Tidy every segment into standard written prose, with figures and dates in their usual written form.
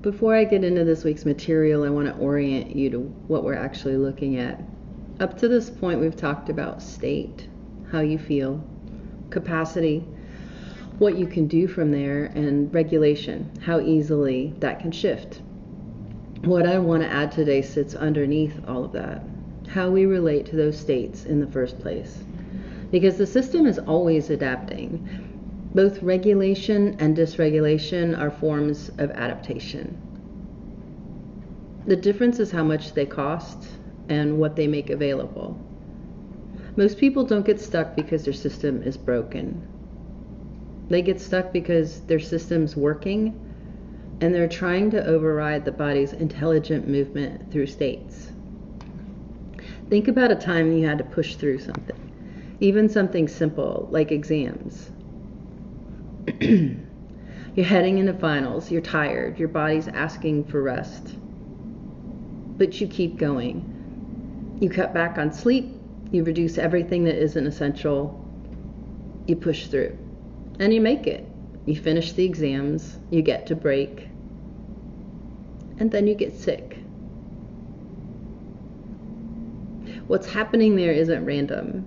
Before I get into this week's material, I want to orient you to what we're actually looking at. Up to this point, we've talked about state, how you feel, capacity, what you can do from there, and regulation, how easily that can shift. What I want to add today sits underneath all of that, how we relate to those states in the first place. Because the system is always adapting. Both regulation and dysregulation are forms of adaptation. The difference is how much they cost and what they make available. Most people don't get stuck because their system is broken. They get stuck because their system's working and they're trying to override the body's intelligent movement through states. Think about a time you had to push through something, even something simple like exams. You're heading into finals, you're tired, your body's asking for rest. But you keep going. You cut back on sleep, you reduce everything that isn't essential, you push through. And you make it. You finish the exams, you get to break, and then you get sick. What's happening there isn't random.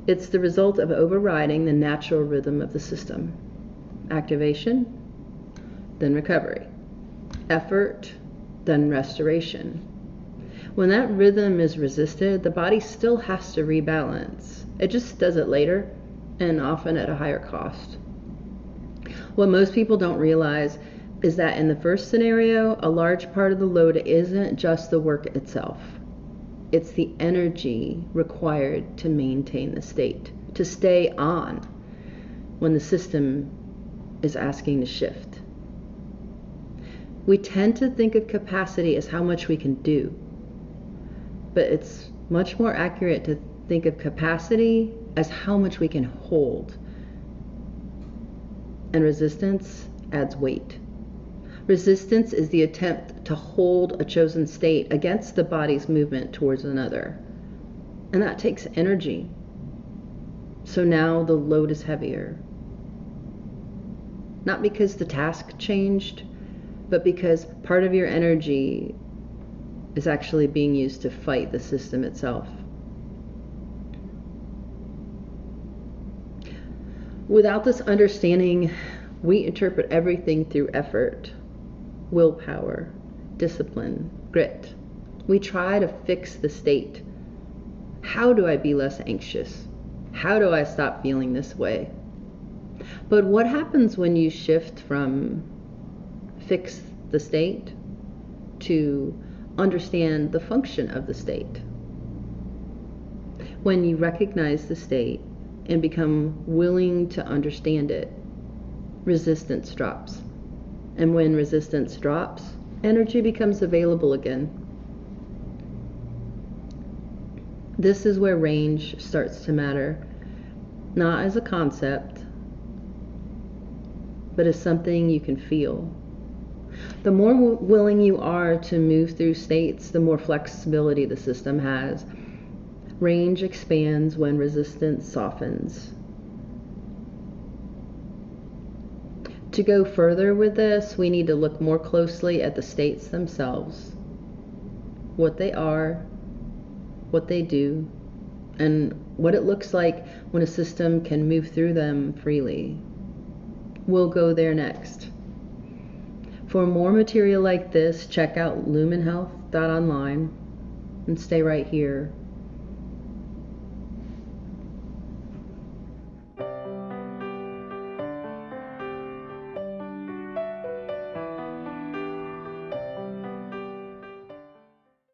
It's the result of overriding the natural rhythm of the system. Activation, then recovery. Effort, then restoration. When that rhythm is resisted, the body still has to rebalance. It just does it later and often at a higher cost. What most people don't realize is that in the first scenario, a large part of the load isn't just the work itself. It's the energy required to maintain the state, to stay on when the system is asking to shift. We tend to think of capacity as how much we can do, but it's much more accurate to think of capacity as how much we can hold. And resistance adds weight. Resistance is the attempt to hold a chosen state against the body's movement towards another. And that takes energy. So now the load is heavier. Not because the task changed, but because part of your energy is actually being used to fight the system itself. Without this understanding, we interpret everything through effort, willpower, discipline, grit. We try to fix the state. How do I be less anxious? How do I stop feeling this way? But what happens when you shift from fix the state to understand the function of the state? When you recognize the state and become willing to understand it, resistance drops. And when resistance drops, energy becomes available again. This is where range starts to matter, not as a concept, but as something you can feel. The more willing you are to move through states, the more flexibility the system has. Range expands when resistance softens. To go further with this, we need to look more closely at the states themselves, what they are, what they do, and what it looks like when a system can move through them freely. We'll go there next. For more material like this, check out lumenhealth.online and stay right here.